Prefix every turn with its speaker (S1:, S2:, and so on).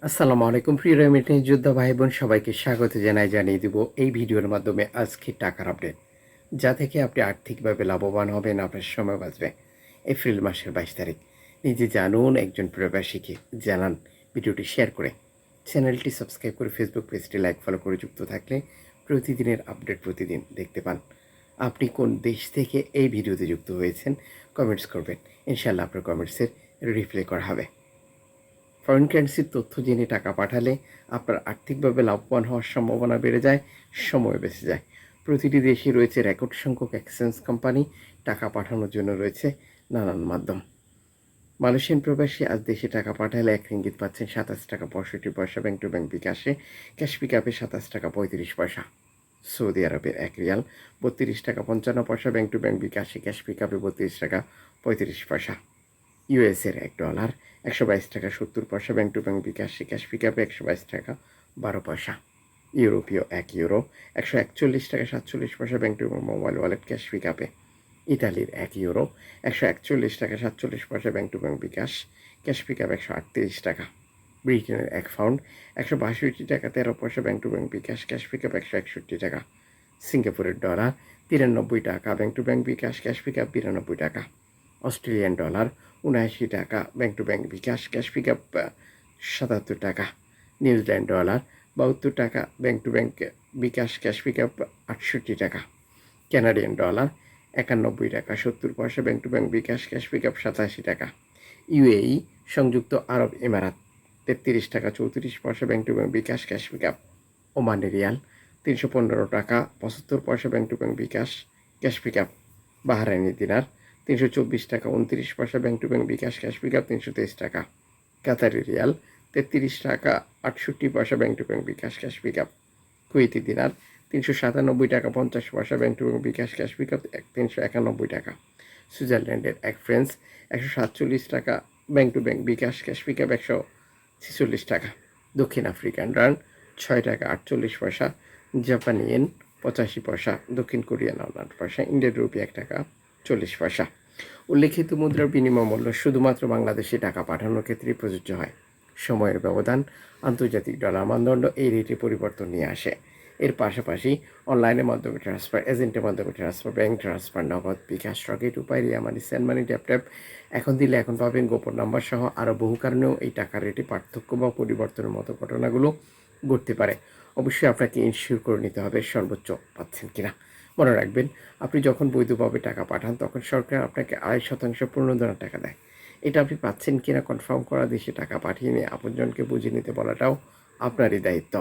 S1: আসসালামু আলাইকুম প্রিয় রেমিটেন্স যোদ্ধা ভাই বোন সবাইকে স্বাগত জানিয়ে দিব এই ভিডিওর মাধ্যমে আজকে টাকার আপডেট যা থেকে আপনি আর্থিকভাবে লাভবান হবেন, আপনার সময় বাঁচবে। এপ্রিল মাসের 22 তারিখ নিজে জানুন, একজন প্রবাসীকে জানান। ভিডিওটি শেয়ার করে চ্যানেলটি সাবস্ক্রাইব করে ফেসবুক পেজটি লাইক ফলো করে যুক্ত থাকলে প্রতিদিনের আপডেট প্রতিদিন দেখতে পান। আপনি কোন দেশ থেকে এই ভিডিওতে যুক্ত হয়েছেন কমেন্টস করবেন, ইনশাআল্লাহ আপনার কমেন্টসের রিপ্লাই করা হবে। ফরেন কারেন্সির তথ্য জেনে টাকা পাঠালে আপনার আর্থিকভাবে লাভবান হওয়ার সম্ভাবনা বেড়ে যায়, সময় বেঁচে যায়। প্রতিটি দেশে রয়েছে রেকর্ড সংখ্যক এক্সচেঞ্জ কোম্পানি, টাকা পাঠানোর জন্য রয়েছে নানান মাধ্যম। মালয়েশিয়ান প্রবাসী আজ দেশে টাকা পাঠালে 1 রিঙ্গিত পাচ্ছেন 27 টাকা 65 পয়সা ব্যাংক টু ব্যাংক বিকাশে, ক্যাশ পিকআপে 27 টাকা 35 পয়সা। সৌদি আরবের 1 রিয়াল 32 টাকা 55 পয়সা ব্যাংক টু ব্যাংক বিকাশে, ক্যাশ পিকআপে 32 টাকা 35 পয়সা। ইউএসের $1 122 টাকা 70 পয়সা ব্যাংক টু ব্যাংক বিকাশে, ক্যাশ পিকআপে 122 টাকা 12 পয়সা। ইউরোপীয় €1 141 টাকা 47 পয়সা bank to bank mobile wallet, cash পিকআপে। ইতালির €1 141 টাকা 47 পয়সা bank to bank bKash, cash pickup 138 টাকা। ব্রিটেনের £1 162 টাকা 13 পয়সা bank to bank bKash, cash pickup 161 টাকা। সিঙ্গাপুরের $93 টাকা bank to bank bKash, cash pickup 92 টাকা। অস্ট্রেলিয়ান ডলার 79 টাকা bank to bank bKash, cash pickup 77 টাকা। নিউজিল্যান্ড ডলার 72 টাকা bank to bank bKash, cash pickup 68 টাকা। কানাডিয়ান ডলার 91 টাকা 70 পয়সা bank to bank bKash, cash pickup 87 টাকা। ইউএই সংযুক্ত আরব এমারাত 33 টাকা 34 পয়সা bank to bank bKash, cash pickup. ওমানের রিয়াল 315 টাকা 75 পয়সা bank to bank bKash, cash pickup. Bahraini দিনার 324 টাকা 29 পয়সা bank to bank bKash, cash pickup 323 টাকা। কাতারি রিয়াল 33 টাকা 68 পয়সা bank to bank bKash, cash pickup. Kuwaiti দিনার 397 টাকা 50 পয়সা bank to bank bKash, cash pickup 391 টাকা। সুইজারল্যান্ডের £1 147 টাকা bank to bank bKash, cash pickup 146 টাকা। দক্ষিণ আফ্রিকান রান 6 টাকা 48 পয়সা, জাপানি ইয়েন 85 পয়সা, দক্ষিণ কোরিয়ান ওয়ান 8 পয়সা, ইন্ডিয়ান রুপি 1 টাকা 40 পয়সা। উল্লেখিত মুদ্রার বিনিময় মূল্য শুধুমাত্র বাংলাদেশে টাকা পাঠানোর ক্ষেত্রে প্রযোজ্য হয়। সময়ের ব্যবধান আন্তর্জাতিক ডলার মানদণ্ড এই রেটে পরিবর্তন নিয়ে আসে। এর পাশাপাশি অনলাইনের মাধ্যমে ট্রান্সফার, এজেন্টের মাধ্যমে ট্রান্সফার, ব্যাংক ট্রান্সফার, নগদ, বিকাশ, রকেট, উপায়, রিয়া মানি, সেন্ড মানি, ট্যাপ এখন দিলে এখন পাবেন, গোপন নাম্বার সহ আরও বহু কারণেও এই টাকার রেটে পার্থক্য বা পরিবর্তনের মতো ঘটনাগুলো ঘটতে পারে। অবশ্যই আপনাকে ইনশিওর করে নিতে হবে সর্বোচ্চ পাচ্ছেন কিনা। মনে রাখবেন, আপনি যখন বৈধভাবে টাকা পাঠান তখন সরকার আপনাকে 2.5% প্রণোদনা টাকা দেয়। এটা আপনি পাচ্ছেন কিনা কনফার্ম করা, দেশে টাকা পাঠিয়ে নিয়ে আপনজনকে বুঝে নিতে বলাটাও আপনারই দায়িত্ব।